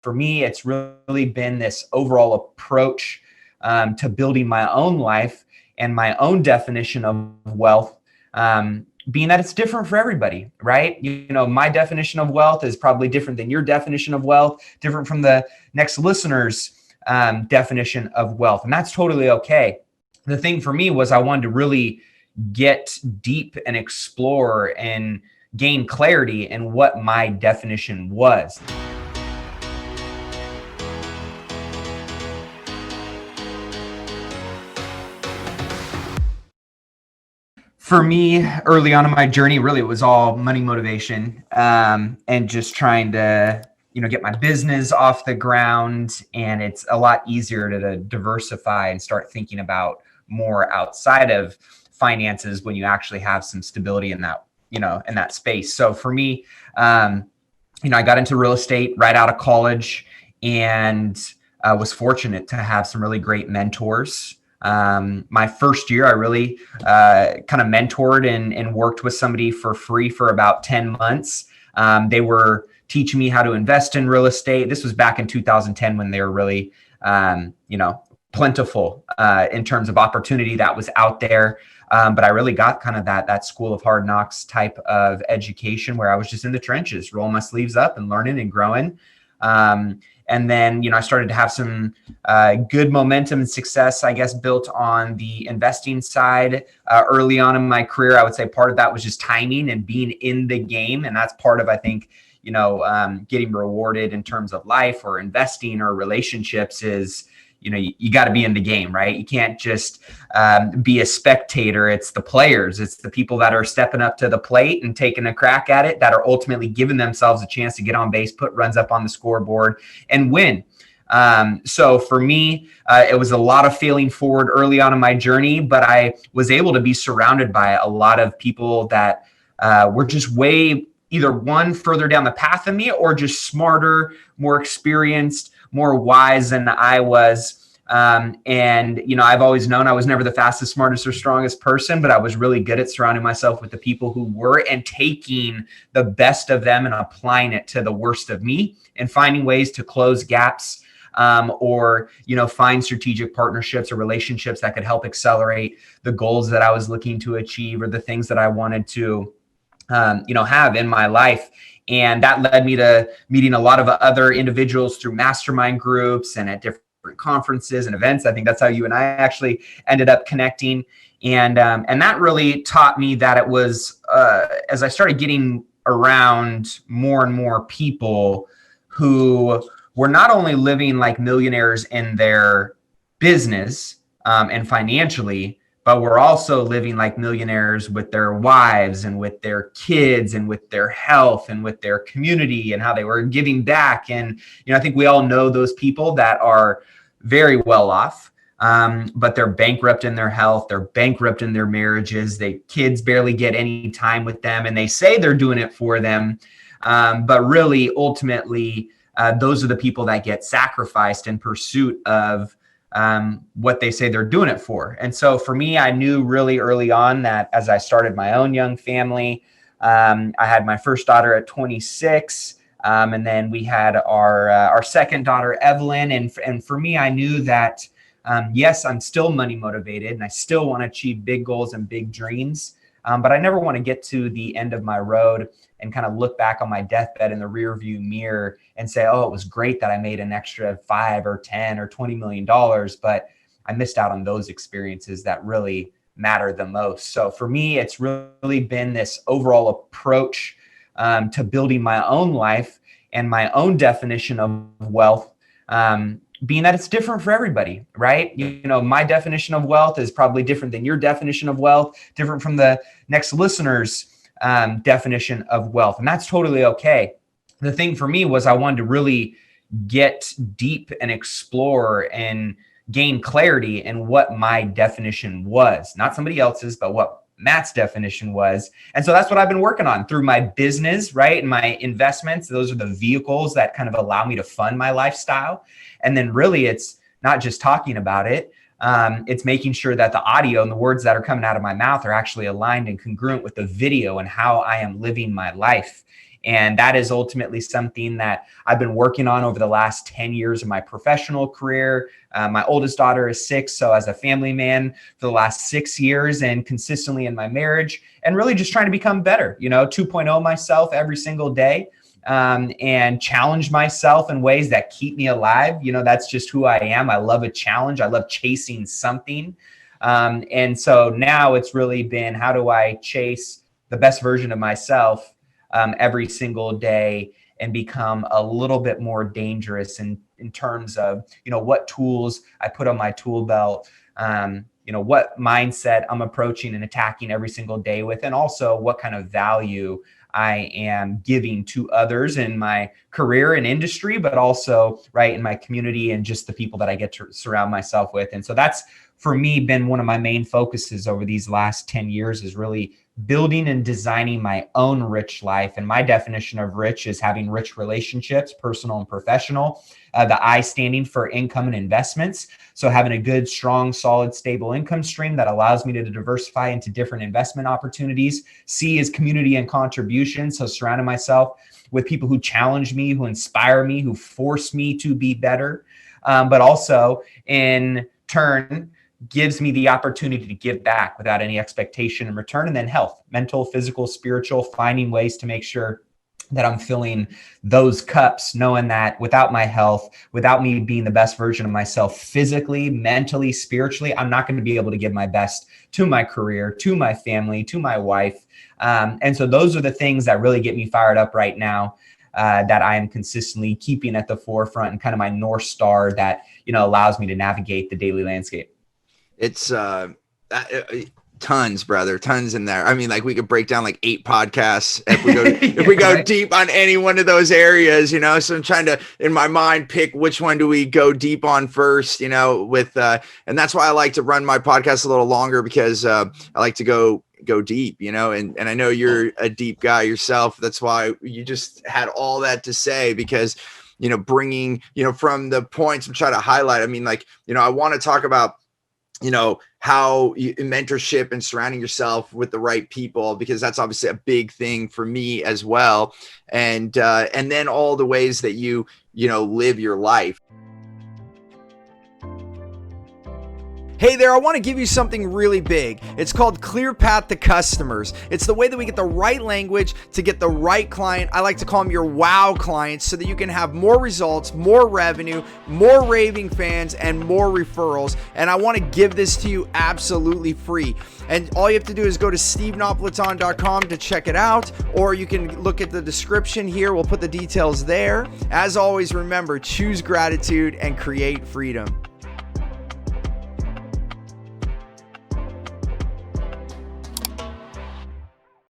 for me, it's really been this overall approach to building my own life and my own definition of wealth, being that it's different for everybody, right? My definition of wealth is probably different than your definition of wealth, different from the next listener's definition of wealth. And that's totally okay. The thing for me was I wanted to really get deep and explore and gain clarity in what my definition was. For me, early on in my journey, really, it was all money motivation, and just trying to, get my business off the ground. And it's a lot easier to diversify and start thinking about more outside of finances when you actually have some stability in that, in that space. So for me, I got into real estate right out of college, and was fortunate to have some really great mentors. My first year, I really kind of mentored and worked with somebody for free for about 10 months. They were teaching me how to invest in real estate. This was back in 2010 when they were really, plentiful in terms of opportunity that was out there. But I really got kind of that school of hard knocks type of education where I was just in the trenches, rolling my sleeves up and learning and growing. And then, I started to have some good momentum and success, I guess, built on the investing side early on in my career. I would say part of that was just timing and being in the game. And that's part of, I think, getting rewarded in terms of life or investing or relationships is, you got to be in the game, right? You can't just be a spectator. It's the players. It's the people that are stepping up to the plate and taking a crack at it that are ultimately giving themselves a chance to get on base, put runs up on the scoreboard and win. So for me, it was a lot of failing forward early on in my journey, but I was able to be surrounded by a lot of people that were just way either one further down the path than me or just smarter, more experienced, more wise than I was. And, I've always known I was never the fastest, smartest, or strongest person, but I was really good at surrounding myself with the people who were and taking the best of them and applying it to the worst of me and finding ways to close gaps, or, find strategic partnerships or relationships that could help accelerate the goals that I was looking to achieve or the things that I wanted to, have in my life. And that led me to meeting a lot of other individuals through mastermind groups and at different conferences and events. I think that's how you and I actually ended up connecting. And that really taught me that it was, as I started getting around more and more people who were not only living like millionaires in their business and financially, but we're also living like millionaires with their wives and with their kids and with their health and with their community and how they were giving back. And, I think we all know those people that are very well off, but they're bankrupt in their health. They're bankrupt in their marriages. Kids barely get any time with them, and they say they're doing it for them. But really, ultimately, those are the people that get sacrificed in pursuit of what they say they're doing it for. And so for me, I knew really early on that as I started my own young family, I had my first daughter at 26. And then we had our second daughter, Evelyn. And for me, I knew that, yes, I'm still money motivated and I still want to achieve big goals and big dreams. But I never want to get to the end of my road and kind of look back on my deathbed in the rear view mirror and say, oh, it was great that I made an extra 5 or 10 or $20 million, but I missed out on those experiences that really matter the most. So for me, it's really been this overall approach to building my own life and my own definition of wealth, being that it's different for everybody, right? My definition of wealth is probably different than your definition of wealth, different from the next listener's definition of wealth. And that's totally okay. The thing for me was I wanted to really get deep and explore and gain clarity in what my definition was, not somebody else's, but what Matt's definition was. And so that's what I've been working on through my business, right? And my investments. Those are the vehicles that kind of allow me to fund my lifestyle. And then really it's not just talking about it. It's making sure that the audio and the words that are coming out of my mouth are actually aligned and congruent with the video and how I am living my life. And that is ultimately something that I've been working on over the last 10 years of my professional career. My oldest daughter is 6. So as a family man for the last 6 years, and consistently in my marriage, and really just trying to become better, 2.0 myself every single day, and challenge myself in ways that keep me alive. That's just who I am. I love a challenge. I love chasing something. And so now it's really been, how do I chase the best version of myself every single day and become a little bit more dangerous in terms of, what tools I put on my tool belt, what mindset I'm approaching and attacking every single day with, and also what kind of value I am giving to others in my career and industry, but also right in my community and just the people that I get to surround myself with. And so that's, for me, been one of my main focuses over these last 10 years, is really building and designing my own rich life. And my definition of rich is having rich relationships, personal and professional. The I standing for income and investments. So having a good, strong, solid, stable income stream that allows me to diversify into different investment opportunities. C is community and contribution. So surrounding myself with people who challenge me, who inspire me, who force me to be better, but also in turn gives me the opportunity to give back without any expectation in return. And then health, mental, physical, spiritual, finding ways to make sure that I'm filling those cups, knowing that without my health, without me being the best version of myself physically, mentally, spiritually, I'm not going to be able to give my best to my career, to my family, to my wife. And so those are the things that really get me fired up right now, that I am consistently keeping at the forefront and kind of my North Star that, allows me to navigate the daily landscape. It's tons, brother, tons in there. I mean, like we could break down like 8 podcasts if we go if we go deep on any one of those areas, So I'm trying to, in my mind, pick which one do we go deep on first, with and that's why I like to run my podcast a little longer, because I like to go deep, and I know you're a deep guy yourself. That's why you just had all that to say, because bringing from the points I'm trying to highlight. I mean, like, I want to talk about how mentorship and surrounding yourself with the right people, because that's obviously a big thing for me as well. And then all the ways that you live your life. Hey there, I want to give you something really big. It's called Clear Path to Customers. It's the way that we get the right language to get the right client. I like to call them your wow clients, so that you can have more results, more revenue, more raving fans, and more referrals. And I want to give this to you absolutely free. And all you have to do is go to stevenapolitano.com to check it out, or you can look at the description here. We'll put the details there. As always, remember, choose gratitude and create freedom.